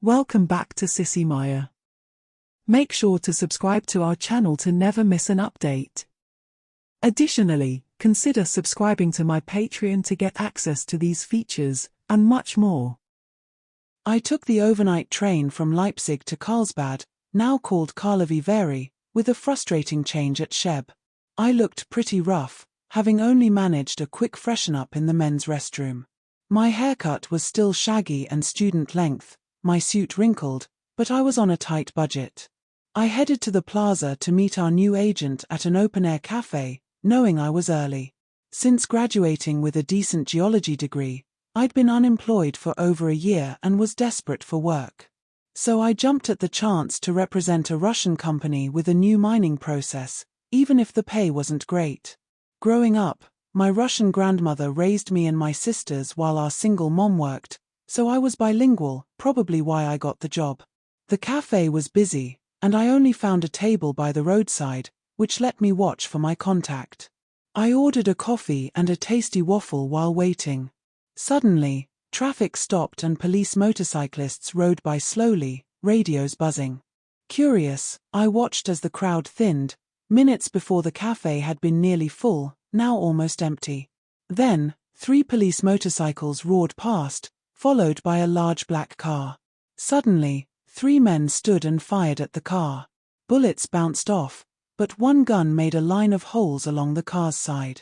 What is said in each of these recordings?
Welcome back to Sissy Maya. Make sure to subscribe to our channel to never miss an update. Additionally, consider subscribing to my Patreon to get access to these features, and much more. I took the overnight train from Leipzig to Karlsbad, now called Karlovy Vary, with a frustrating change at Sheb. I looked pretty rough, having only managed a quick freshen up in the men's restroom. My haircut was still shaggy and student length, my suit wrinkled, but I was on a tight budget. I headed to the plaza to meet our new agent at an open-air cafe, knowing I was early. Since graduating with a decent geology degree, I'd been unemployed for over a year and was desperate for work. So I jumped at the chance to represent a Russian company with a new mining process, even if the pay wasn't great. Growing up, my Russian grandmother raised me and my sisters while our single mom worked, so I was bilingual, probably why I got the job. The cafe was busy, and I only found a table by the roadside, which let me watch for my contact. I ordered a coffee and a tasty waffle while waiting. Suddenly, traffic stopped and police motorcyclists rode by slowly, radios buzzing. Curious, I watched as the crowd thinned. Minutes before the cafe had been nearly full, now almost empty. Then, 3 police motorcycles roared past, followed by a large black car. Suddenly, 3 men stood and fired at the car. Bullets bounced off, but one gun made a line of holes along the car's side.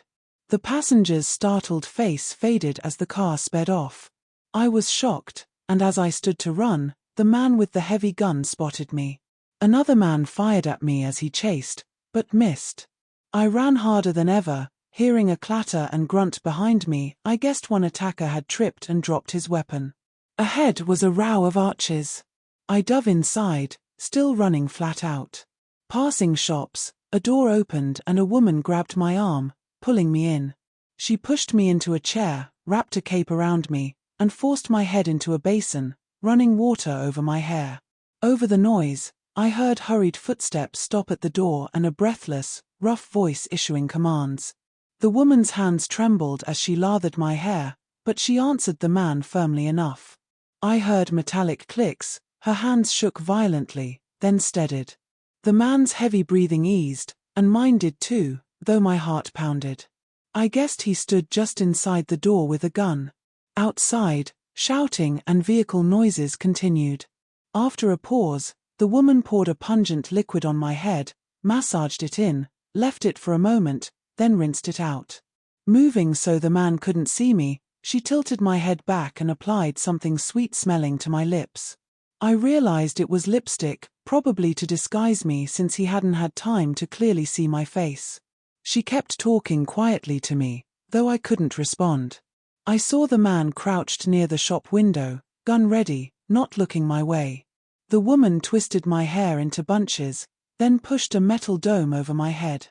The passenger's startled face faded as the car sped off. I was shocked, and as I stood to run, the man with the heavy gun spotted me. Another man fired at me as he chased, but missed. I ran harder than ever. Hearing a clatter and grunt behind me, I guessed one attacker had tripped and dropped his weapon. Ahead was a row of arches. I dove inside, still running flat out. Passing shops, a door opened and a woman grabbed my arm, pulling me in. She pushed me into a chair, wrapped a cape around me, and forced my head into a basin, running water over my hair. Over the noise, I heard hurried footsteps stop at the door and a breathless, rough voice issuing commands. The woman's hands trembled as she lathered my hair, but she answered the man firmly enough. I heard metallic clicks, her hands shook violently, then steadied. The man's heavy breathing eased, and mine did too, though my heart pounded. I guessed he stood just inside the door with a gun. Outside, shouting and vehicle noises continued. After a pause, the woman poured a pungent liquid on my head, massaged it in, left it for a moment, then rinsed it out. Moving so the man couldn't see me, she tilted my head back and applied something sweet-smelling to my lips. I realized it was lipstick, probably to disguise me since he hadn't had time to clearly see my face. She kept talking quietly to me, though I couldn't respond. I saw the man crouched near the shop window, gun ready, not looking my way. The woman twisted my hair into bunches, then pushed a metal dome over my head.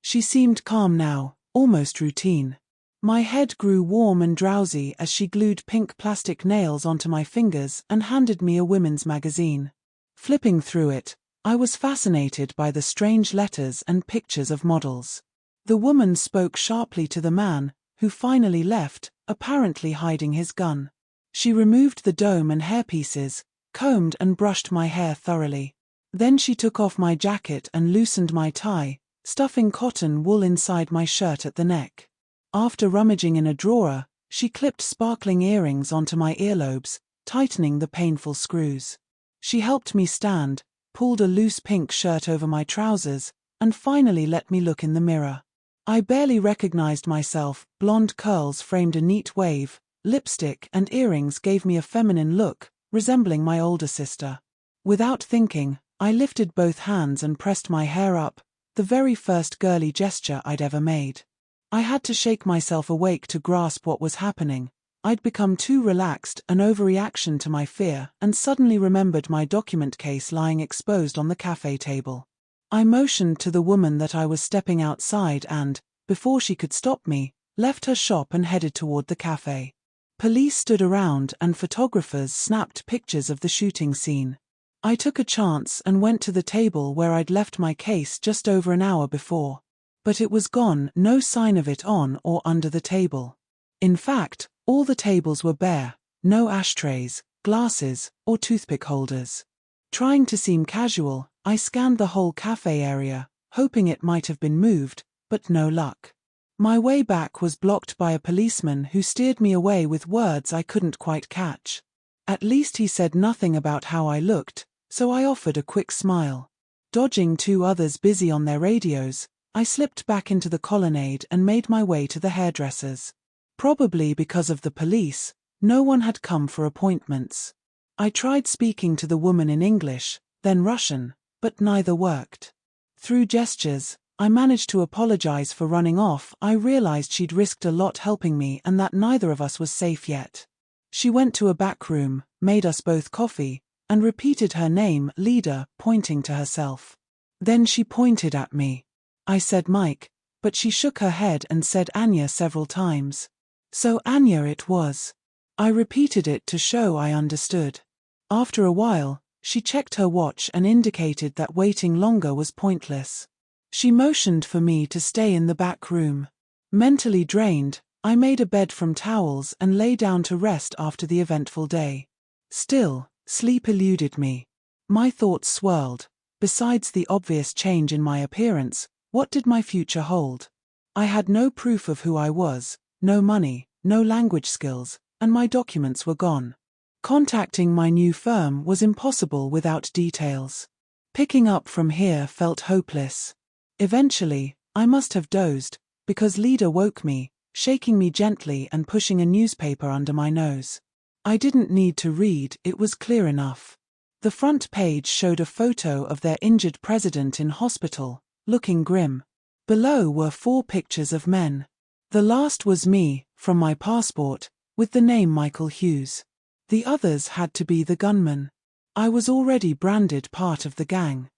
She seemed calm now, almost routine. My head grew warm and drowsy as she glued pink plastic nails onto my fingers and handed me a women's magazine. Flipping through it, I was fascinated by the strange letters and pictures of models. The woman spoke sharply to the man, who finally left, apparently hiding his gun. She removed the dome and hairpieces, combed and brushed my hair thoroughly. Then she took off my jacket and loosened my tie, stuffing cotton wool inside my shirt at the neck. After rummaging in a drawer, she clipped sparkling earrings onto my earlobes, tightening the painful screws. She helped me stand, pulled a loose pink shirt over my trousers, and finally let me look in the mirror. I barely recognized myself. Blonde curls framed a neat wave, lipstick and earrings gave me a feminine look, resembling my older sister. Without thinking, I lifted both hands and pressed my hair up, the very first girly gesture I'd ever made. I had to shake myself awake to grasp what was happening. I'd become too relaxed, an overreaction to my fear, and suddenly remembered my document case lying exposed on the cafe table. I motioned to the woman that I was stepping outside and, before she could stop me, left her shop and headed toward the cafe. Police stood around and photographers snapped pictures of the shooting scene. I took a chance and went to the table where I'd left my case just over an hour before. But it was gone, no sign of it on or under the table. In fact, all the tables were bare, no ashtrays, glasses, or toothpick holders. Trying to seem casual, I scanned the whole cafe area, hoping it might have been moved, but no luck. My way back was blocked by a policeman who steered me away with words I couldn't quite catch. At least he said nothing about how I looked, so I offered a quick smile. Dodging two others busy on their radios, I slipped back into the colonnade and made my way to the hairdresser's. Probably because of the police, no one had come for appointments. I tried speaking to the woman in English, then Russian, but neither worked. Through gestures, I managed to apologize for running off. I realized she'd risked a lot helping me and that neither of us was safe yet. She went to a back room, made us both coffee, and repeated her name, Leader, pointing to herself. Then she pointed at me. I said Mike, but she shook her head and said Anya several times. So Anya it was. I repeated it to show I understood. After a while, she checked her watch and indicated that waiting longer was pointless. She motioned for me to stay in the back room. Mentally drained, I made a bed from towels and lay down to rest after the eventful day. Still, sleep eluded me. My thoughts swirled. Besides the obvious change in my appearance, what did my future hold? I had no proof of who I was, no money, no language skills, and my documents were gone. Contacting my new firm was impossible without details. Picking up from here felt hopeless. Eventually, I must have dozed, because Leader woke me, shaking me gently and pushing a newspaper under my nose. I didn't need to read, it was clear enough. The front page showed a photo of their injured president in hospital, looking grim. Below were 4 pictures of men. The last was me, from my passport, with the name Michael Hughes. The others had to be the gunmen. I was already branded part of the gang.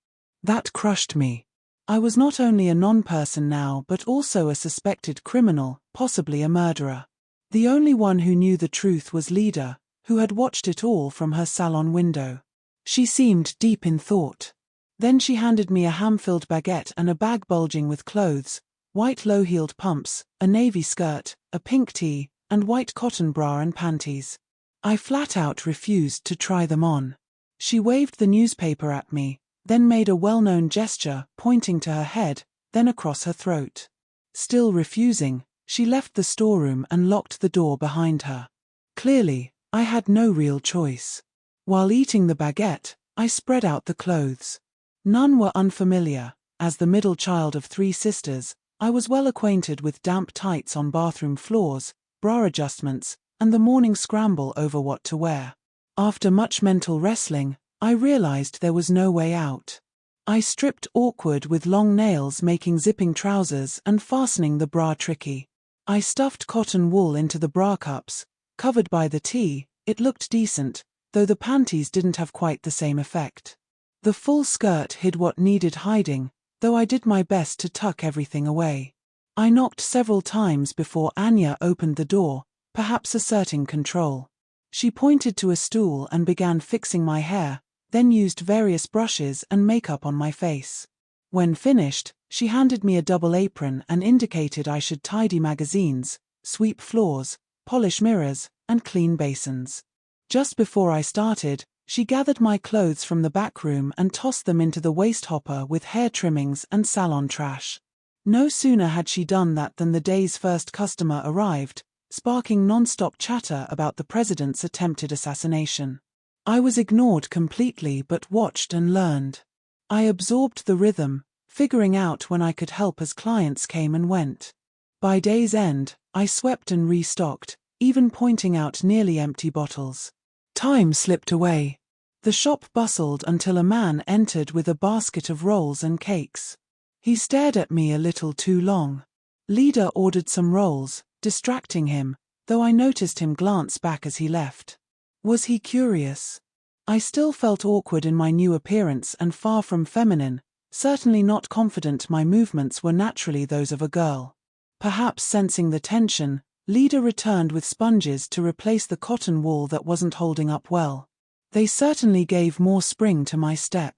That crushed me. I was not only a non-person now but also a suspected criminal, possibly a murderer. The only one who knew the truth was Leader, who had watched it all from her salon window. She seemed deep in thought. Then she handed me a ham-filled baguette and a bag bulging with clothes, white low-heeled pumps, a navy skirt, a pink tee, and white cotton bra and panties. I flat out refused to try them on. She waved the newspaper at me, then made a well-known gesture, pointing to her head, then across her throat. Still refusing, she left the storeroom and locked the door behind her. Clearly, I had no real choice. While eating the baguette, I spread out the clothes. None were unfamiliar. As the middle child of 3 sisters, I was well acquainted with damp tights on bathroom floors, bra adjustments, and the morning scramble over what to wear. After much mental wrestling, I realized there was no way out. I stripped awkward with long nails, making zipping trousers and fastening the bra tricky. I stuffed cotton wool into the bra cups, covered by the tee. It looked decent, though the panties didn't have quite the same effect. The full skirt hid what needed hiding, though I did my best to tuck everything away. I knocked several times before Anya opened the door, perhaps asserting control. She pointed to a stool and began fixing my hair, then used various brushes and makeup on my face. When finished, she handed me a double apron and indicated I should tidy magazines, sweep floors, polish mirrors, and clean basins. Just before I started, she gathered my clothes from the back room and tossed them into the waste hopper with hair trimmings and salon trash. No sooner had she done that than the day's first customer arrived, sparking non-stop chatter about the president's attempted assassination. I was ignored completely but watched and learned. I absorbed the rhythm, figuring out when I could help as clients came and went. By day's end, I swept and restocked, even pointing out nearly empty bottles. Time slipped away. The shop bustled until a man entered with a basket of rolls and cakes. He stared at me a little too long. Leader ordered some rolls, distracting him, though I noticed him glance back as he left. Was he curious? I still felt awkward in my new appearance and far from feminine, certainly not confident my movements were naturally those of a girl. Perhaps sensing the tension, Leader returned with sponges to replace the cotton wool that wasn't holding up well. They certainly gave more spring to my step.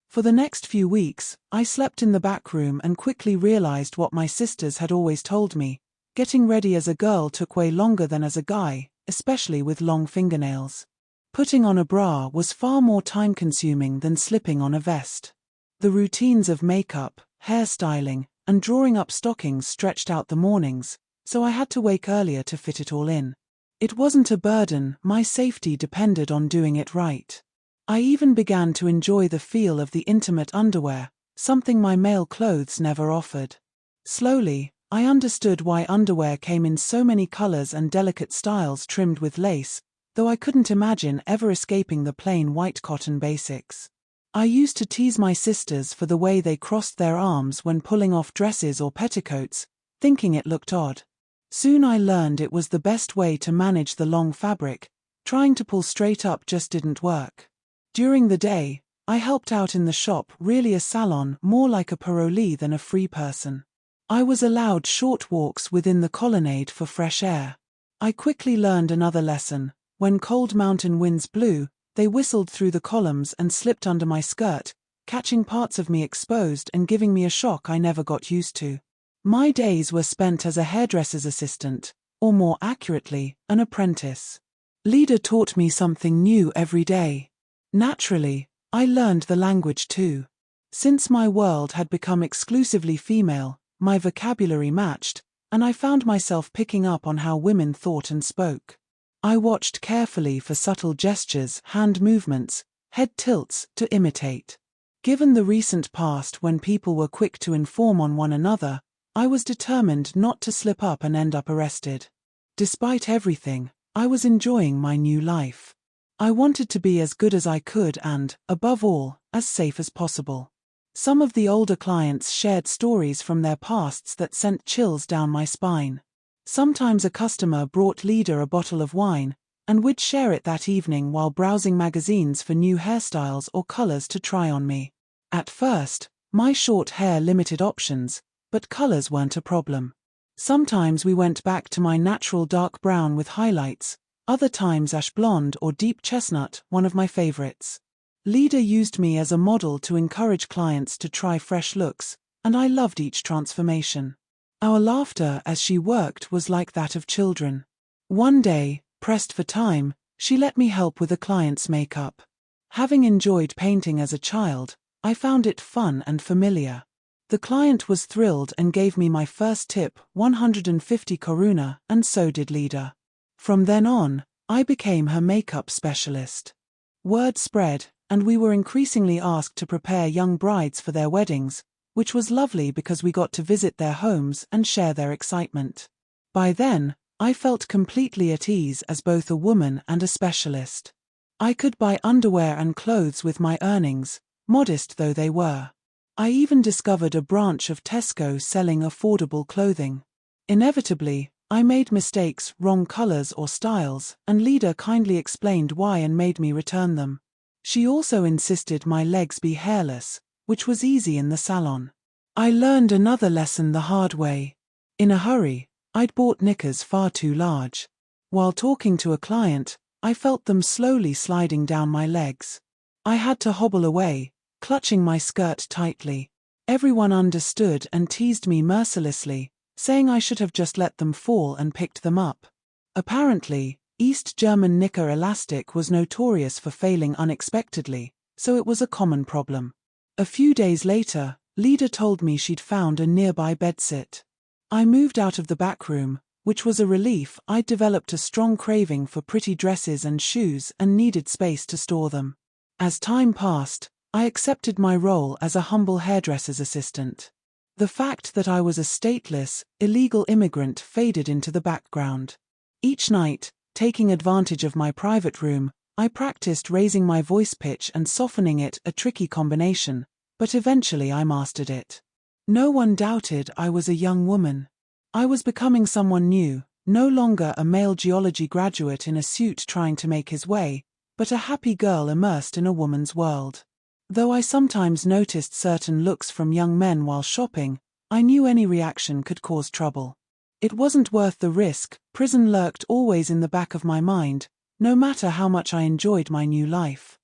For the next few weeks, I slept in the back room and quickly realized what my sisters had always told me. Getting ready as a girl took way longer than as a guy, especially with long fingernails. Putting on a bra was far more time-consuming than slipping on a vest. The routines of makeup, hairstyling, and drawing up stockings stretched out the mornings, so I had to wake earlier to fit it all in. It wasn't a burden, my safety depended on doing it right. I even began to enjoy the feel of the intimate underwear, something my male clothes never offered. Slowly, I understood why underwear came in so many colors and delicate styles trimmed with lace, though I couldn't imagine ever escaping the plain white cotton basics. I used to tease my sisters for the way they crossed their arms when pulling off dresses or petticoats, thinking it looked odd. Soon I learned it was the best way to manage the long fabric. Trying to pull straight up just didn't work. During the day, I helped out in the shop, really a salon, more like a parolee than a free person. I was allowed short walks within the colonnade for fresh air. I quickly learned another lesson. When cold mountain winds blew, they whistled through the columns and slipped under my skirt, catching parts of me exposed and giving me a shock I never got used to. My days were spent as a hairdresser's assistant, or more accurately, an apprentice. Leader taught me something new every day. Naturally, I learned the language too. Since my world had become exclusively female, my vocabulary matched, and I found myself picking up on how women thought and spoke. I watched carefully for subtle gestures, hand movements, head tilts, to imitate. Given the recent past when people were quick to inform on one another, I was determined not to slip up and end up arrested. Despite everything, I was enjoying my new life. I wanted to be as good as I could and, above all, as safe as possible. Some of the older clients shared stories from their pasts that sent chills down my spine. Sometimes a customer brought Leader a bottle of wine, and we'd share it that evening while browsing magazines for new hairstyles or colors to try on me. At first, my short hair limited options, but colors weren't a problem. Sometimes we went back to my natural dark brown with highlights, other times ash blonde or deep chestnut, one of my favorites. Leader used me as a model to encourage clients to try fresh looks, and I loved each transformation. Our laughter as she worked was like that of children. One day, pressed for time, she let me help with a client's makeup. Having enjoyed painting as a child, I found it fun and familiar. The client was thrilled and gave me my first tip, 150 koruna, and so did Leader. From then on, I became her makeup specialist. Word spread, and we were increasingly asked to prepare young brides for their weddings, which was lovely because we got to visit their homes and share their excitement. By then, I felt completely at ease as both a woman and a specialist. I could buy underwear and clothes with my earnings, modest though they were. I even discovered a branch of Tesco selling affordable clothing. Inevitably, I made mistakes, wrong colors or styles, and Leader kindly explained why and made me return them. She also insisted my legs be hairless, which was easy in the salon. I learned another lesson the hard way. In a hurry, I'd bought knickers far too large. While talking to a client, I felt them slowly sliding down my legs. I had to hobble away, clutching my skirt tightly. Everyone understood and teased me mercilessly, saying I should have just let them fall and picked them up. Apparently, East German knicker elastic was notorious for failing unexpectedly, so it was a common problem. A few days later, Leader told me she'd found a nearby bedsit. I moved out of the back room, which was a relief. I'd developed a strong craving for pretty dresses and shoes and needed space to store them. As time passed, I accepted my role as a humble hairdresser's assistant. The fact that I was a stateless, illegal immigrant faded into the background. Each night, taking advantage of my private room, I practiced raising my voice pitch and softening it, a tricky combination, but eventually I mastered it. No one doubted I was a young woman. I was becoming someone new, no longer a male geology graduate in a suit trying to make his way, but a happy girl immersed in a woman's world. Though I sometimes noticed certain looks from young men while shopping, I knew any reaction could cause trouble. It wasn't worth the risk. Prison lurked always in the back of my mind, no matter how much I enjoyed my new life.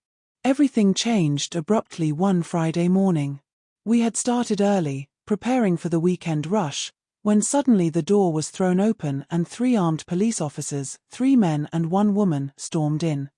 Everything changed abruptly one Friday morning. We had started early, preparing for the weekend rush, when suddenly the door was thrown open and 3 armed police officers, 3 men and 1 woman, stormed in.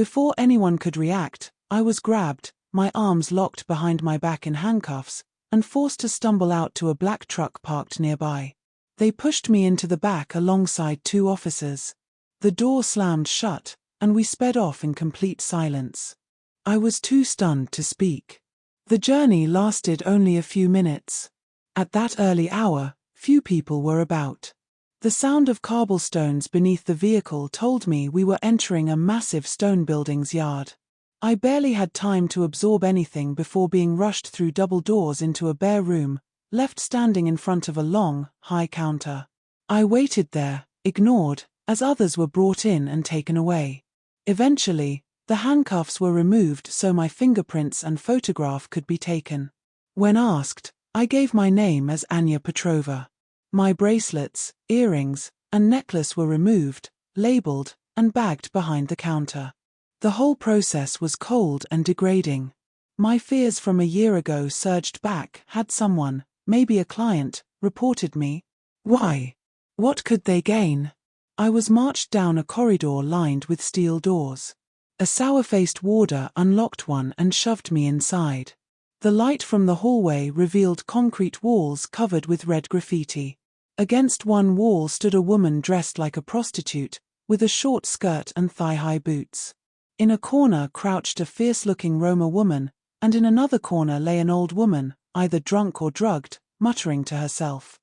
Before anyone could react, I was grabbed, my arms locked behind my back in handcuffs, and forced to stumble out to a black truck parked nearby. They pushed me into the back alongside 2 officers. The door slammed shut, and we sped off in complete silence. I was too stunned to speak. The journey lasted only a few minutes. At that early hour, few people were about. The sound of cobblestones beneath the vehicle told me we were entering a massive stone building's yard. I barely had time to absorb anything before being rushed through double doors into a bare room, left standing in front of a long, high counter. I waited there, ignored, as others were brought in and taken away. Eventually, the handcuffs were removed so my fingerprints and photograph could be taken. When asked, I gave my name as Anya Petrova. My bracelets, earrings, and necklace were removed, labeled, and bagged behind the counter. The whole process was cold and degrading. My fears from a year ago surged back had someone, maybe a client, reported me. Why? What could they gain? I was marched down a corridor lined with steel doors. A sour-faced warder unlocked one and shoved me inside. The light from the hallway revealed concrete walls covered with red graffiti. Against one wall stood a woman dressed like a prostitute, with a short skirt and thigh-high boots. In a corner crouched a fierce-looking Roma woman, and in another corner lay an old woman, either drunk or drugged, muttering to herself.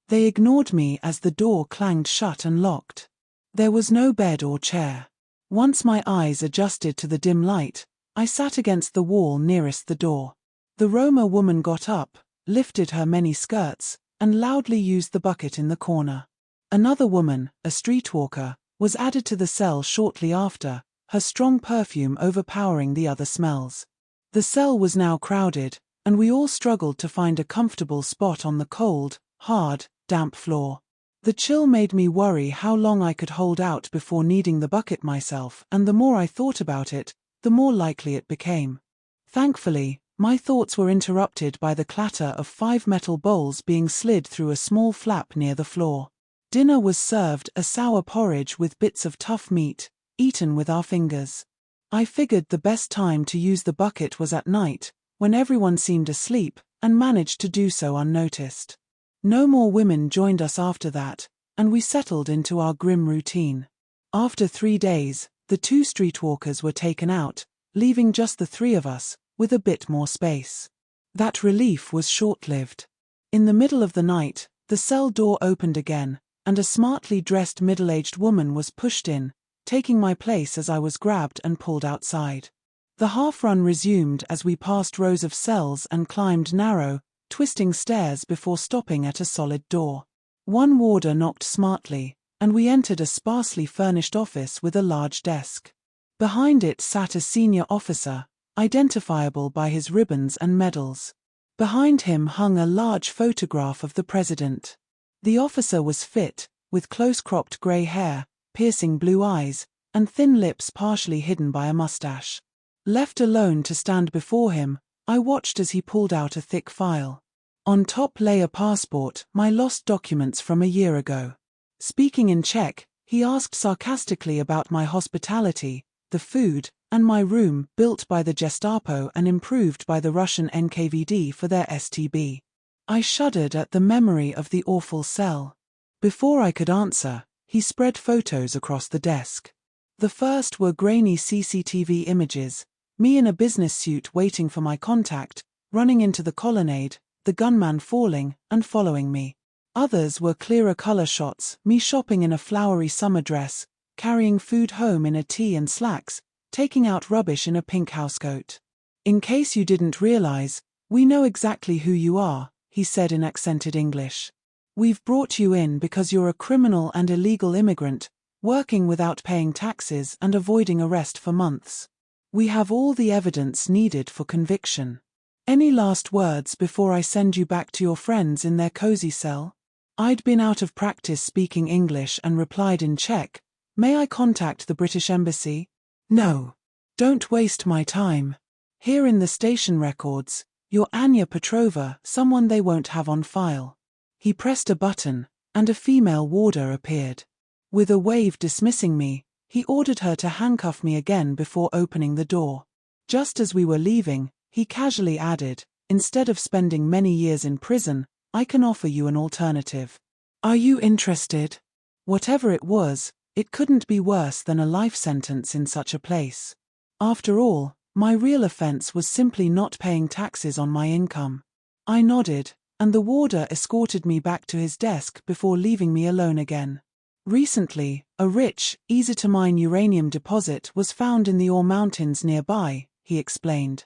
They ignored me as the door clanged shut and locked. There was no bed or chair. Once my eyes adjusted to the dim light, I sat against the wall nearest the door. The Roma woman got up, lifted her many skirts, and loudly used the bucket in the corner. Another woman, a streetwalker, was added to the cell shortly after, her strong perfume overpowering the other smells. The cell was now crowded, and we all struggled to find a comfortable spot on the cold, hard, damp floor. The chill made me worry how long I could hold out before needing the bucket myself, and the more I thought about it, the more likely it became. Thankfully, my thoughts were interrupted by the clatter of 5 metal bowls being slid through a small flap near the floor. Dinner was served, a sour porridge with bits of tough meat, eaten with our fingers. I figured the best time to use the bucket was at night, when everyone seemed asleep, and managed to do so unnoticed. No more women joined us after that, and we settled into our grim routine. After 3 days, the 2 streetwalkers were taken out, leaving just the 3 of us, with a bit more space. That relief was short-lived. In the middle of the night, the cell door opened again, and a smartly dressed middle-aged woman was pushed in, taking my place as I was grabbed and pulled outside. The half-run resumed as we passed rows of cells and climbed narrow, twisting stairs before stopping at a solid door. One warder knocked smartly, and we entered a sparsely furnished office with a large desk. Behind it sat a senior officer, identifiable by his ribbons and medals. Behind him hung a large photograph of the president. The officer was fit, with close-cropped grey hair, piercing blue eyes, and thin lips partially hidden by a mustache. Left alone to stand before him, I watched as he pulled out a thick file. On top lay a passport, my lost documents from a year ago. Speaking in Czech, he asked sarcastically about my hospitality, the food, and my room, built by the Gestapo and improved by the Russian NKVD for their STB. I shuddered at the memory of the awful cell. Before I could answer, he spread photos across the desk. The first were grainy CCTV images, me in a business suit waiting for my contact, running into the colonnade, the gunman falling and following me. Others were clearer color shots, me shopping in a flowery summer dress, carrying food home in a tee and slacks, taking out rubbish in a pink housecoat. In case you didn't realize, we know exactly who you are, he said in accented English. We've brought you in because you're a criminal and illegal immigrant, working without paying taxes and avoiding arrest for months. We have all the evidence needed for conviction. Any last words before I send you back to your friends in their cozy cell? I'd been out of practice speaking English and replied in Czech, "May I contact the British Embassy?" "No. Don't waste my time. Here in the station records, you're Anya Petrova, someone they won't have on file." He pressed a button, and a female warder appeared. With a wave dismissing me, He ordered her to handcuff me again before opening the door. Just as we were leaving, he casually added, "Instead of spending many years in prison, I can offer you an alternative. Are you interested?" Whatever it was, it couldn't be worse than a life sentence in such a place. After all, my real offense was simply not paying taxes on my income. I nodded, and the warder escorted me back to his desk before leaving me alone again. Recently, a rich, easy-to-mine uranium deposit was found in the Ore Mountains nearby, he explained.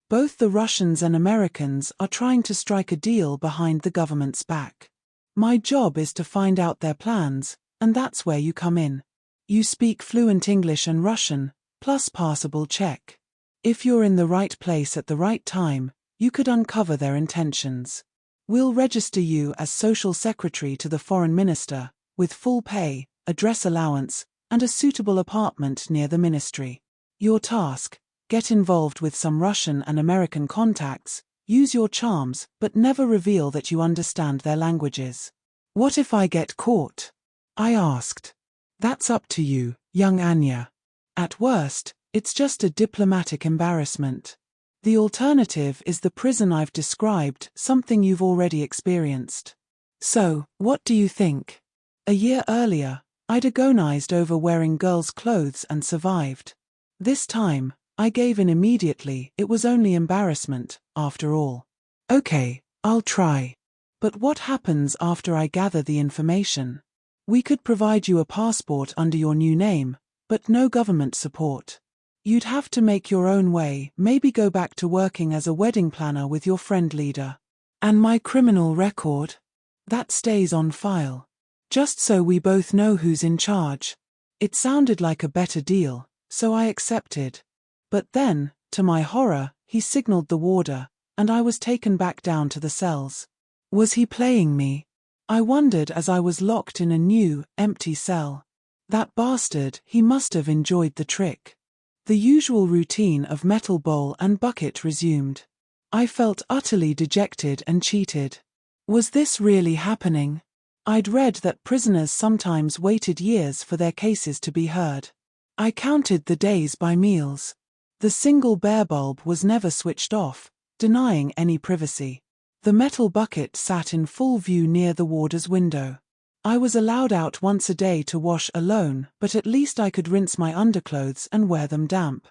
Both the Russians and Americans are trying to strike a deal behind the government's back. My job is to find out their plans, and that's where you come in. You speak fluent English and Russian, plus passable Czech. If you're in the right place at the right time, you could uncover their intentions. We'll register you as social secretary to the foreign minister, with full pay, a dress allowance, and a suitable apartment near the ministry. Your task: get involved with some Russian and American contacts, use your charms, but never reveal that you understand their languages. What if I get caught? I asked. That's up to you, young Anya. At worst, it's just a diplomatic embarrassment. The alternative is the prison I've described, something you've already experienced. So, what do you think? A year earlier, I'd agonized over wearing girls' clothes and survived. This time, I gave in immediately. It was only embarrassment, after all. Okay, I'll try. But what happens after I gather the information? We could provide you a passport under your new name, but no government support. You'd have to make your own way, maybe go back to working as a wedding planner with your friend leader. And my criminal record? That stays on file. Just so we both know who's in charge. It sounded like a better deal, so I accepted. But then, to my horror, he signaled the warder, and I was taken back down to the cells. Was he playing me? I wondered as I was locked in a new, empty cell. That bastard, he must have enjoyed the trick. The usual routine of metal bowl and bucket resumed. I felt utterly dejected and cheated. Was this really happening? I'd read that prisoners sometimes waited years for their cases to be heard. I counted the days by meals. The single bare bulb was never switched off, denying any privacy. The metal bucket sat in full view near the warder's window. I was allowed out once a day to wash alone, but at least I could rinse my underclothes and wear them damp.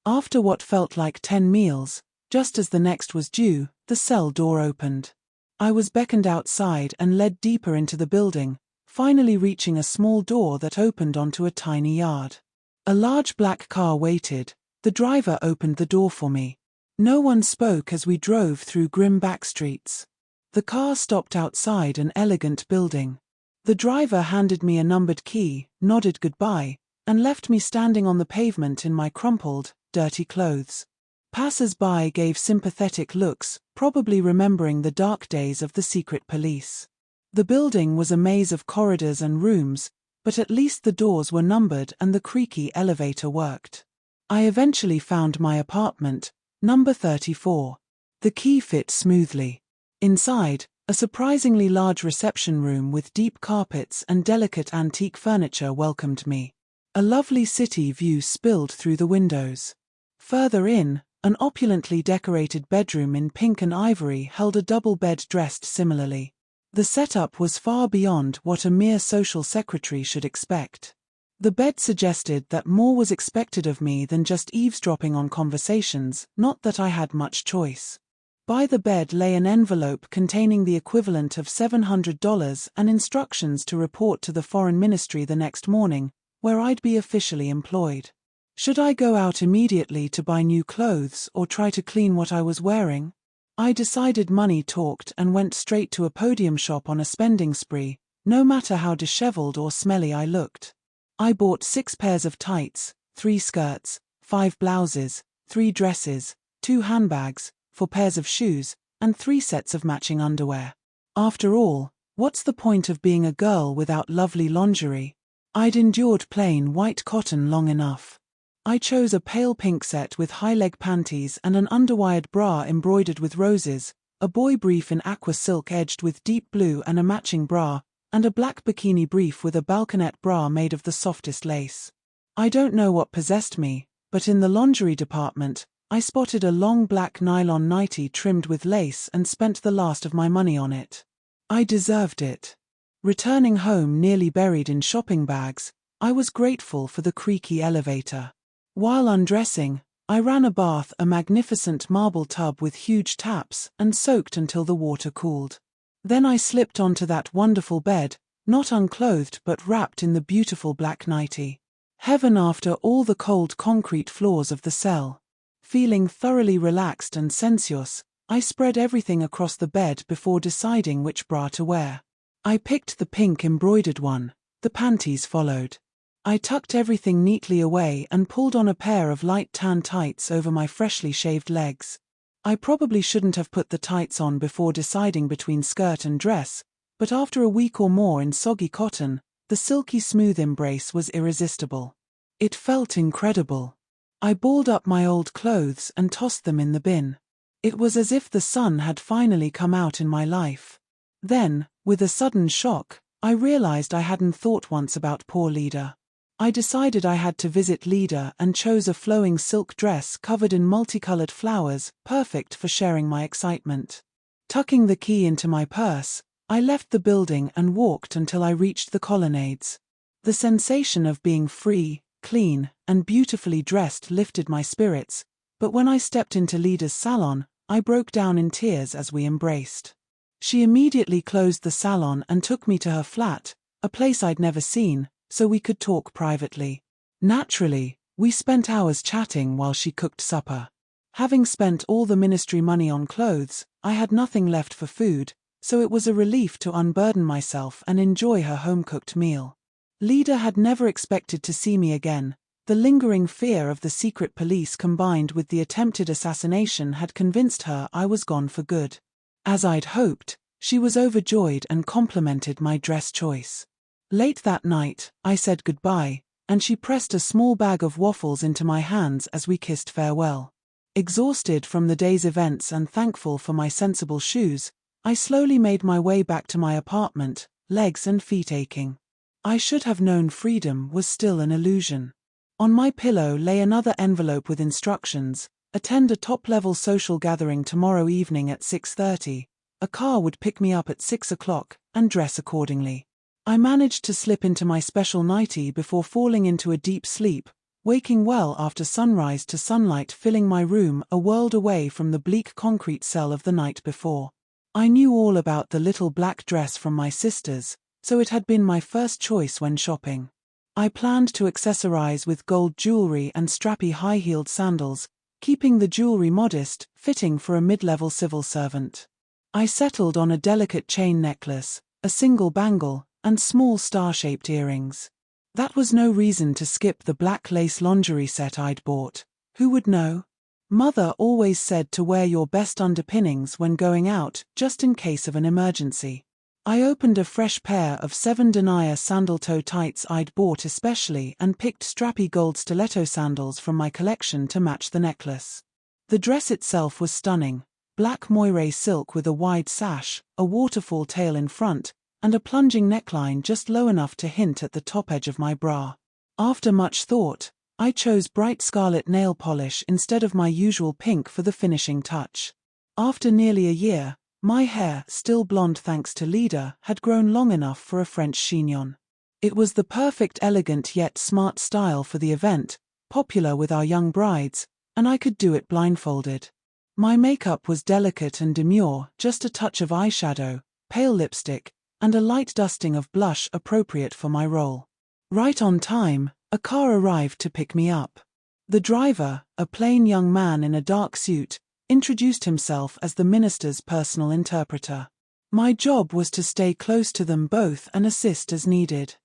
After what felt like 10 meals, just as the next was due, the cell door opened. I was beckoned outside and led deeper into the building, finally reaching a small door that opened onto a tiny yard. A large black car waited. The driver opened the door for me. No one spoke as we drove through grim back streets. The car stopped outside an elegant building. The driver handed me a numbered key, nodded goodbye, and left me standing on the pavement in my crumpled, dirty clothes. Passers-by gave sympathetic looks, probably remembering the dark days of the secret police. The building was a maze of corridors and rooms, but at least the doors were numbered and the creaky elevator worked. I eventually found my apartment, number 34. The key fit smoothly. Inside, a surprisingly large reception room with deep carpets and delicate antique furniture welcomed me. A lovely city view spilled through the windows. Further in, an opulently decorated bedroom in pink and ivory held a double bed dressed similarly. The setup was far beyond what a mere social secretary should expect. The bed suggested that more was expected of me than just eavesdropping on conversations, not that I had much choice. By the bed lay an envelope containing the equivalent of $700 and instructions to report to the foreign ministry the next morning, where I'd be officially employed. Should I go out immediately to buy new clothes or try to clean what I was wearing? I decided money talked and went straight to a podium shop on a spending spree, no matter how disheveled or smelly I looked. I bought 6 pairs of tights, 3 skirts, 5 blouses, 3 dresses, 2 handbags, 4 pairs of shoes, and 3 sets of matching underwear. After all, what's the point of being a girl without lovely lingerie? I'd endured plain white cotton long enough. I chose a pale pink set with high-leg panties and an underwired bra embroidered with roses, a boy brief in aqua silk edged with deep blue and a matching bra, and a black bikini brief with a balconette bra made of the softest lace. I don't know what possessed me, but in the lingerie department, I spotted a long black nylon nightie trimmed with lace and spent the last of my money on it. I deserved it. Returning home nearly buried in shopping bags, I was grateful for the creaky elevator. While undressing, I ran a bath, a magnificent marble tub with huge taps, and soaked until the water cooled. Then I slipped onto that wonderful bed, not unclothed but wrapped in the beautiful black nightie. Heaven after all the cold concrete floors of the cell. Feeling thoroughly relaxed and sensuous, I spread everything across the bed before deciding which bra to wear. I picked the pink embroidered one, the panties followed. I tucked everything neatly away and pulled on a pair of light tan tights over my freshly shaved legs. I probably shouldn't have put the tights on before deciding between skirt and dress, but after a week or more in soggy cotton, the silky smooth embrace was irresistible. It felt incredible. I balled up my old clothes and tossed them in the bin. It was as if the sun had finally come out in my life. Then, with a sudden shock, I realized I hadn't thought once about poor Lida. I decided I had to visit Lida and chose a flowing silk dress covered in multicolored flowers, perfect for sharing my excitement. Tucking the key into my purse, I left the building and walked until I reached the colonnades. The sensation of being free, clean, and beautifully dressed lifted my spirits, but when I stepped into Lida's salon, I broke down in tears as we embraced. She immediately closed the salon and took me to her flat, a place I'd never seen, so we could talk privately. Naturally, we spent hours chatting while she cooked supper. Having spent all the ministry money on clothes, I had nothing left for food, so it was a relief to unburden myself and enjoy her home-cooked meal. Lida had never expected to see me again. The lingering fear of the secret police combined with the attempted assassination had convinced her I was gone for good. As I'd hoped, she was overjoyed and complimented my dress choice. Late that night, I said goodbye, and she pressed a small bag of waffles into my hands as we kissed farewell. Exhausted from the day's events and thankful for my sensible shoes, I slowly made my way back to my apartment, legs and feet aching. I should have known freedom was still an illusion. On my pillow lay another envelope with instructions: attend a top-level social gathering tomorrow evening at 6:30. A car would pick me up at 6 o'clock, and dress accordingly. I managed to slip into my special nightie before falling into a deep sleep, waking well after sunrise to sunlight filling my room a world away from the bleak concrete cell of the night before. I knew all about the little black dress from my sisters, so it had been my first choice when shopping. I planned to accessorize with gold jewelry and strappy high-heeled sandals, keeping the jewelry modest, fitting for a mid-level civil servant. I settled on a delicate chain necklace, a single bangle, and small star-shaped earrings. That was no reason to skip the black lace lingerie set I'd bought. Who would know? Mother always said to wear your best underpinnings when going out, just in case of an emergency. I opened a fresh pair of 7 denier sandal toe tights I'd bought especially and picked strappy gold stiletto sandals from my collection to match the necklace. The dress itself was stunning: black moire silk with a wide sash, a waterfall tail in front, and a plunging neckline just low enough to hint at the top edge of my bra. After much thought, I chose bright scarlet nail polish instead of my usual pink for the finishing touch. After nearly a year, my hair, still blonde thanks to Lida, had grown long enough for a French chignon. It was the perfect elegant yet smart style for the event, popular with our young brides, and I could do it blindfolded. My makeup was delicate and demure, just a touch of eyeshadow, pale lipstick, and a light dusting of blush appropriate for my role. Right on time, a car arrived to pick me up. The driver, a plain young man in a dark suit, introduced himself as the minister's personal interpreter. My job was to stay close to them both and assist as needed.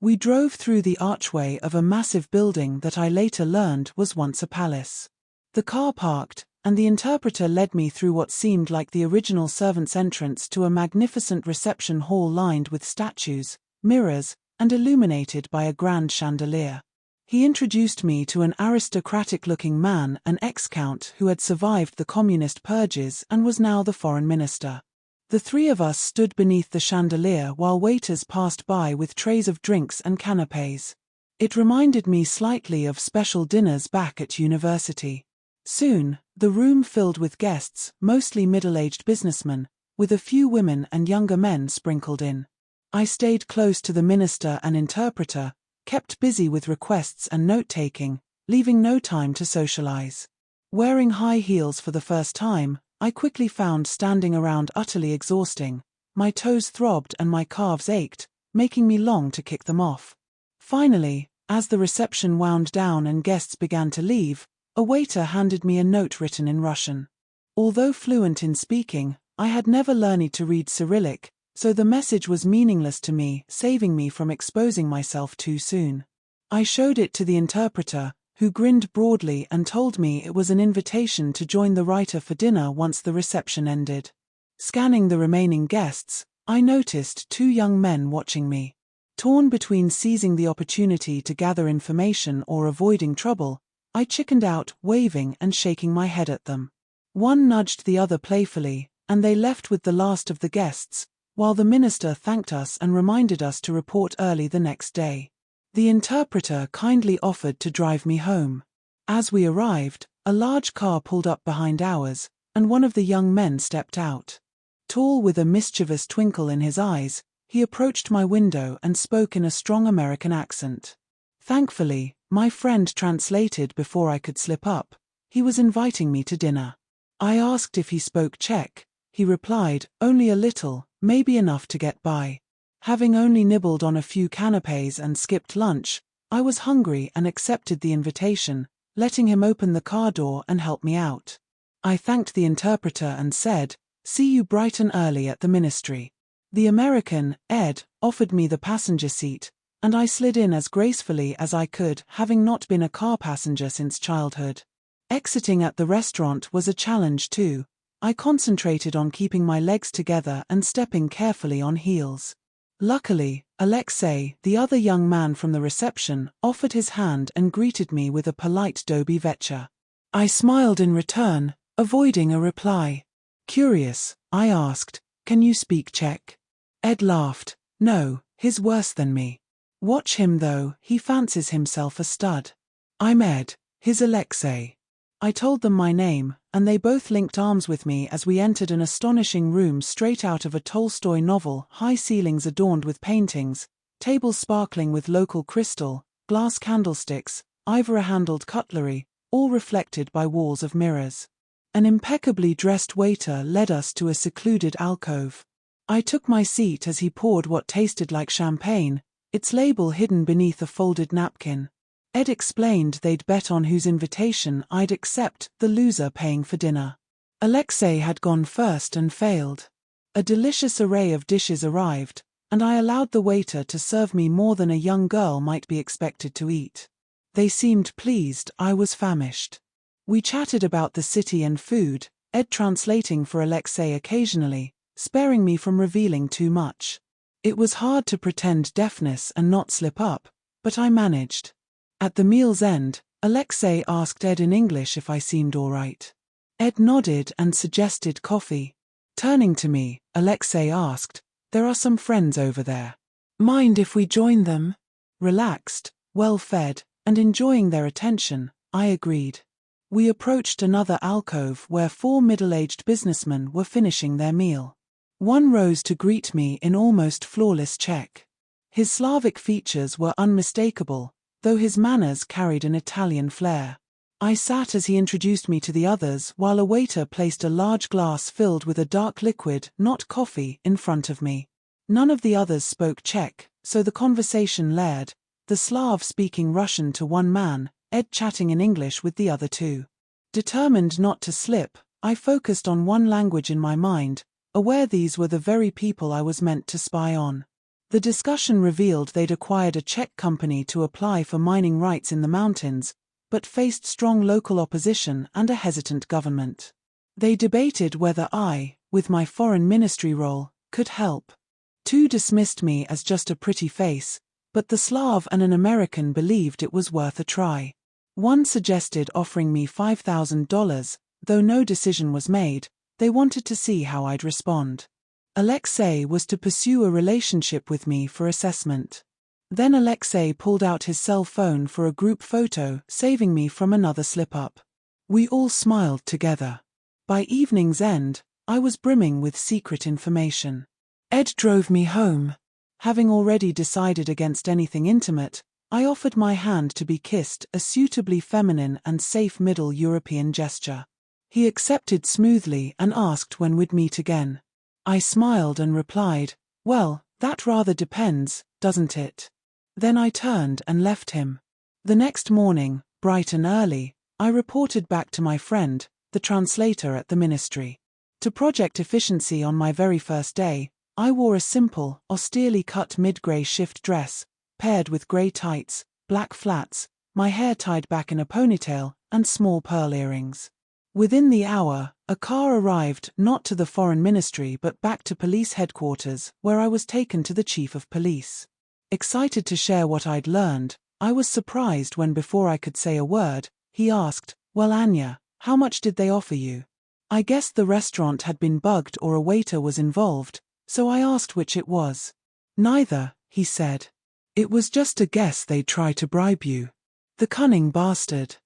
We drove through the archway of a massive building that I later learned was once a palace. The car parked, and the interpreter led me through what seemed like the original servants' entrance to a magnificent reception hall lined with statues, mirrors, and illuminated by a grand chandelier. He introduced me to an aristocratic-looking man, an ex-count who had survived the communist purges and was now the foreign minister. The three of us stood beneath the chandelier while waiters passed by with trays of drinks and canapés. It reminded me slightly of special dinners back at university. Soon, the room filled with guests, mostly middle-aged businessmen, with a few women and younger men sprinkled in. I stayed close to the minister and interpreter, kept busy with requests and note-taking, leaving no time to socialize. Wearing high heels for the first time, I quickly found standing around utterly exhausting. My toes throbbed and my calves ached, making me long to kick them off. Finally, as the reception wound down and guests began to leave, a waiter handed me a note written in Russian. Although fluent in speaking, I had never learned to read Cyrillic, so the message was meaningless to me, saving me from exposing myself too soon. I showed it to the interpreter, who grinned broadly and told me it was an invitation to join the writer for dinner once the reception ended. Scanning the remaining guests, I noticed two young men watching me. Torn between seizing the opportunity to gather information or avoiding trouble, I chickened out, waving and shaking my head at them. One nudged the other playfully, and they left with the last of the guests, while the minister thanked us and reminded us to report early the next day. The interpreter kindly offered to drive me home. As we arrived, a large car pulled up behind ours, and one of the young men stepped out. Tall with a mischievous twinkle in his eyes, he approached my window and spoke in a strong American accent. Thankfully, my friend translated before I could slip up. He was inviting me to dinner. I asked if he spoke Czech. He replied, only a little, maybe enough to get by. Having only nibbled on a few canapés and skipped lunch, I was hungry and accepted the invitation, letting him open the car door and help me out. I thanked the interpreter and said, "See you bright and early at the ministry." The American, Ed, offered me the passenger seat, and I slid in as gracefully as I could, having not been a car passenger since childhood. Exiting at the restaurant was a challenge too. I concentrated on keeping my legs together and stepping carefully on heels. Luckily, Alexei, the other young man from the reception, offered his hand and greeted me with a polite "Doby večer." I smiled in return, avoiding a reply. Curious, I asked, "Can you speak Czech?" Ed laughed. "No, he's worse than me. Watch him though, he fancies himself a stud." "I'm Ed, he's Alexei." I told them my name, and they both linked arms with me as we entered an astonishing room straight out of a Tolstoy novel, high ceilings adorned with paintings, tables sparkling with local crystal, glass candlesticks, ivory-handled cutlery, all reflected by walls of mirrors. An impeccably dressed waiter led us to a secluded alcove. I took my seat as he poured what tasted like champagne, its label hidden beneath a folded napkin. Ed explained they'd bet on whose invitation I'd accept, the loser paying for dinner. Alexei had gone first and failed. A delicious array of dishes arrived, and I allowed the waiter to serve me more than a young girl might be expected to eat. They seemed pleased, I was famished. We chatted about the city and food, Ed translating for Alexei occasionally, sparing me from revealing too much. It was hard to pretend deafness and not slip up, but I managed. At the meal's end, Alexei asked Ed in English if I seemed all right. Ed nodded and suggested coffee. Turning to me, Alexei asked, "There are some friends over there. Mind if we join them?" Relaxed, well-fed, and enjoying their attention, I agreed. We approached another alcove where 4 middle-aged businessmen were finishing their meal. One rose to greet me in almost flawless Czech. His Slavic features were unmistakable, though his manners carried an Italian flair. I sat as he introduced me to the others while a waiter placed a large glass filled with a dark liquid, not coffee, in front of me. None of the others spoke Czech, so the conversation layered, the Slav speaking Russian to one man, Ed chatting in English with the other two. Determined not to slip, I focused on one language in my mind, aware these were the very people I was meant to spy on. The discussion revealed they'd acquired a Czech company to apply for mining rights in the mountains, but faced strong local opposition and a hesitant government. They debated whether I, with my foreign ministry role, could help. 2 dismissed me as just a pretty face, but the Slav and an American believed it was worth a try. One suggested offering me $5,000, though no decision was made. They wanted to see how I'd respond. Alexei was to pursue a relationship with me for assessment. Then Alexei pulled out his cell phone for a group photo, saving me from another slip-up. We all smiled together. By evening's end, I was brimming with secret information. Ed drove me home. Having already decided against anything intimate, I offered my hand to be kissed, a suitably feminine and safe Middle European gesture. He accepted smoothly and asked when we'd meet again. I smiled and replied, "Well, that rather depends, doesn't it?" Then I turned and left him. The next morning, bright and early, I reported back to my friend, the translator at the ministry. To project efficiency on my very first day, I wore a simple, austerely cut mid-grey shift dress, paired with grey tights, black flats, my hair tied back in a ponytail, and small pearl earrings. Within the hour, a car arrived not to the foreign ministry but back to police headquarters, where I was taken to the chief of police. Excited to share what I'd learned, I was surprised when before I could say a word, he asked, "Well, Anya, how much did they offer you?" I guessed the restaurant had been bugged or a waiter was involved, so I asked which it was. "Neither," he said. "It was just a guess they'd try to bribe you." The cunning bastard.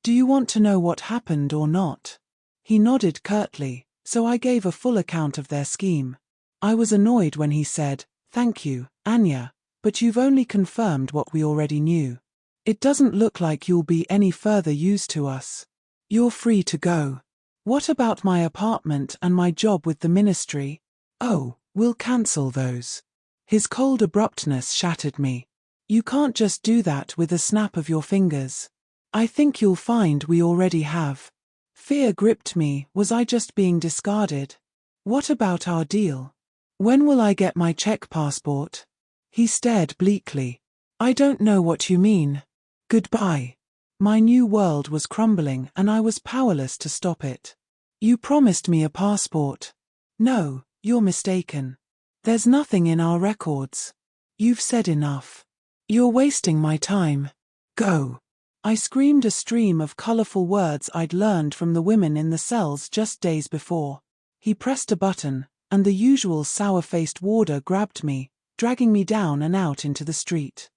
"Do you want to know what happened or not?" He nodded curtly, so I gave a full account of their scheme. I was annoyed when he said, "Thank you, Anya, but you've only confirmed what we already knew. It doesn't look like you'll be any further use to us. You're free to go." "What about my apartment and my job with the ministry?" "Oh, we'll cancel those." His cold abruptness shattered me. "You can't just do that with a snap of your fingers. I think you'll find we already have." Fear gripped me. Was I just being discarded? "What about our deal? When will I get my Czech passport?" He stared bleakly. "I don't know what you mean. Goodbye." My new world was crumbling and I was powerless to stop it. "You promised me a passport." "No, you're mistaken. There's nothing in our records." "You've said enough. You're wasting my time. Go." I screamed a stream of colorful words I'd learned from the women in the cells just days before. He pressed a button, and the usual sour-faced warder grabbed me, dragging me down and out into the street.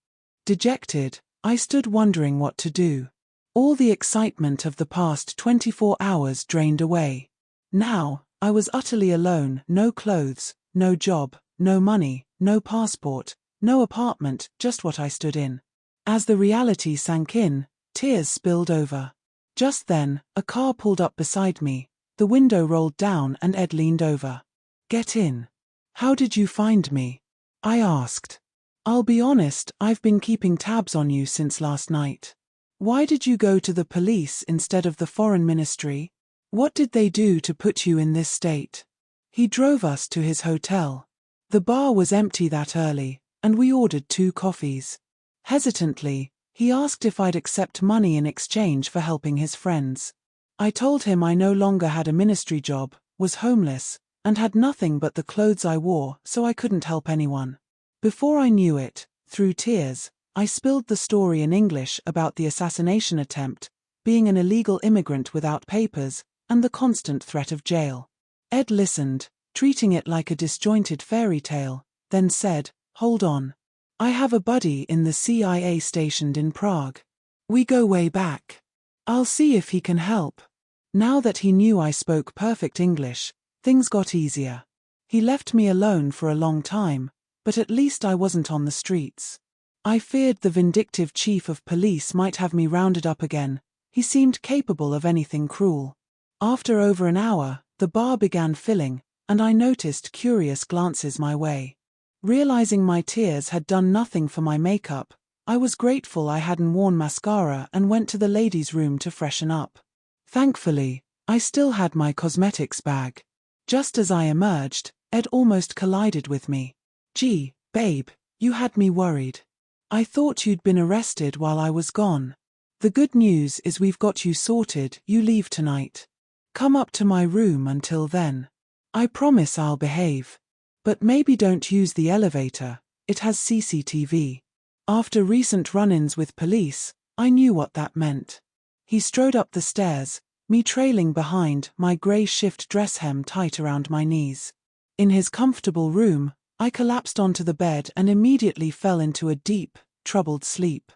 Dejected, I stood wondering what to do. All the excitement of the past 24 hours drained away. Now, I was utterly alone, no clothes, no job, no money, no passport, no apartment, just what I stood in. As the reality sank in, tears spilled over. Just then, a car pulled up beside me, the window rolled down and Ed leaned over. "Get in." "How did you find me?" I asked. "I'll be honest, I've been keeping tabs on you since last night." "Why did you go to the police instead of the foreign ministry? What did they do to put you in this state?" He drove us to his hotel. The bar was empty that early, and we ordered 2 coffees. Hesitantly, he asked if I'd accept money in exchange for helping his friends. I told him I no longer had a ministry job, was homeless, and had nothing but the clothes I wore, so I couldn't help anyone. Before I knew it, through tears, I spilled the story in English about the assassination attempt, being an illegal immigrant without papers, and the constant threat of jail. Ed listened, treating it like a disjointed fairy tale, then said, "Hold on. I have a buddy in the CIA stationed in Prague. We go way back. I'll see if he can help." Now that he knew I spoke perfect English, things got easier. He left me alone for a long time, but at least I wasn't on the streets. I feared the vindictive chief of police might have me rounded up again. He seemed capable of anything cruel. After over an hour, the bar began filling, and I noticed curious glances my way. Realizing my tears had done nothing for my makeup, I was grateful I hadn't worn mascara and went to the ladies' room to freshen up. Thankfully, I still had my cosmetics bag. Just as I emerged, Ed almost collided with me. "Gee, babe, you had me worried. I thought you'd been arrested while I was gone. The good news is we've got you sorted. You leave tonight. Come up to my room until then. I promise I'll behave. But maybe don't use the elevator, it has CCTV. After recent run-ins with police, I knew what that meant. He strode up the stairs, me trailing behind, my grey shift dress hem tight around my knees. In his comfortable room, I collapsed onto the bed and immediately fell into a deep, troubled sleep.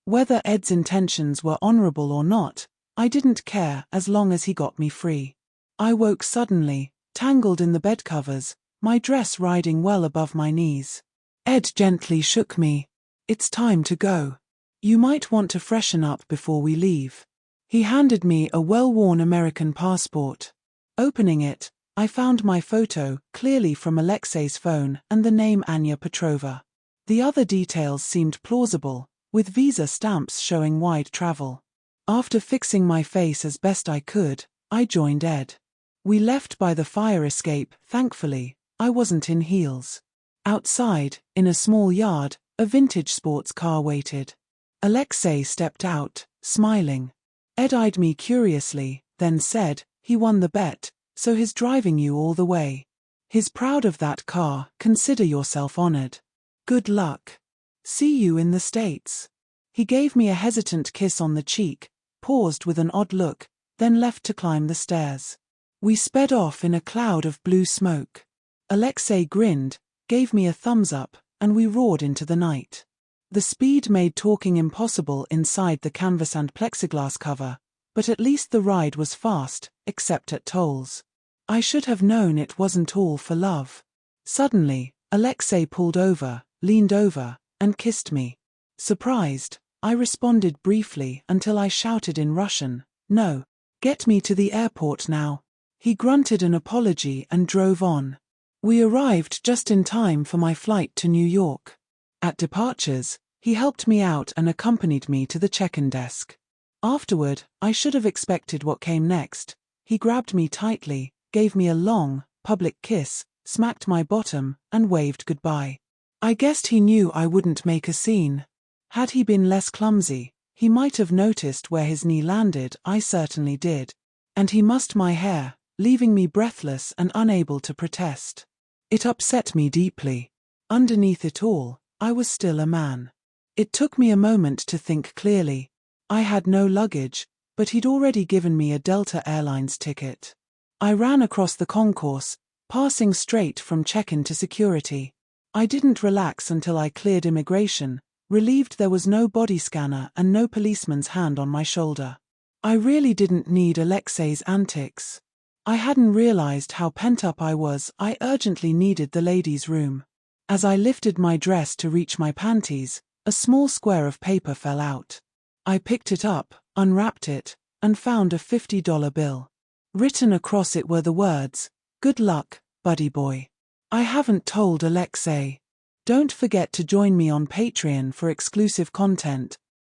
Whether Ed's intentions were honorable or not, I didn't care as long as he got me free. I woke suddenly, tangled in the bedcovers, my dress riding well above my knees. Ed gently shook me. "It's time to go. You might want to freshen up before we leave." He handed me a well-worn American passport. Opening it, I found my photo, clearly from Alexei's phone, and the name Anya Petrova. The other details seemed plausible, with visa stamps showing wide travel. After fixing my face as best I could, I joined Ed. We left by the fire escape, thankfully. I wasn't in heels. Outside, in a small yard, a vintage sports car waited. Alexei stepped out, smiling. Ed eyed me curiously, then said, "He won the bet, so he's driving you all the way. He's proud of that car, consider yourself honored. Good luck. See you in the States." He gave me a hesitant kiss on the cheek, paused with an odd look, then left to climb the stairs. We sped off in a cloud of blue smoke. Alexei grinned, gave me a thumbs up, and we roared into the night. The speed made talking impossible inside the canvas and plexiglass cover, but at least the ride was fast, except at tolls. I should have known it wasn't all for love. Suddenly, Alexei pulled over, leaned over, and kissed me. Surprised, I responded briefly until I shouted in Russian, "No, get me to the airport now." He grunted an apology and drove on. We arrived just in time for my flight to New York. At departures, he helped me out and accompanied me to the check-in desk. Afterward, I should have expected what came next. He grabbed me tightly, gave me a long, public kiss, smacked my bottom, and waved goodbye. I guessed he knew I wouldn't make a scene. Had he been less clumsy, he might have noticed where his knee landed. I certainly did. And he mussed my hair, leaving me breathless and unable to protest. It upset me deeply. Underneath it all, I was still a man. It took me a moment to think clearly. I had no luggage, but he'd already given me a Delta Airlines ticket. I ran across the concourse, passing straight from check-in to security. I didn't relax until I cleared immigration, relieved there was no body scanner and no policeman's hand on my shoulder. I really didn't need Alexei's antics. I hadn't realized how pent up I was. I urgently needed the ladies' room. As I lifted my dress to reach my panties, a small square of paper fell out. I picked it up, unwrapped it, and found a $50 bill. Written across it were the words, "Good luck, buddy boy." I haven't told Alexei. Don't forget to join me on Patreon for exclusive content.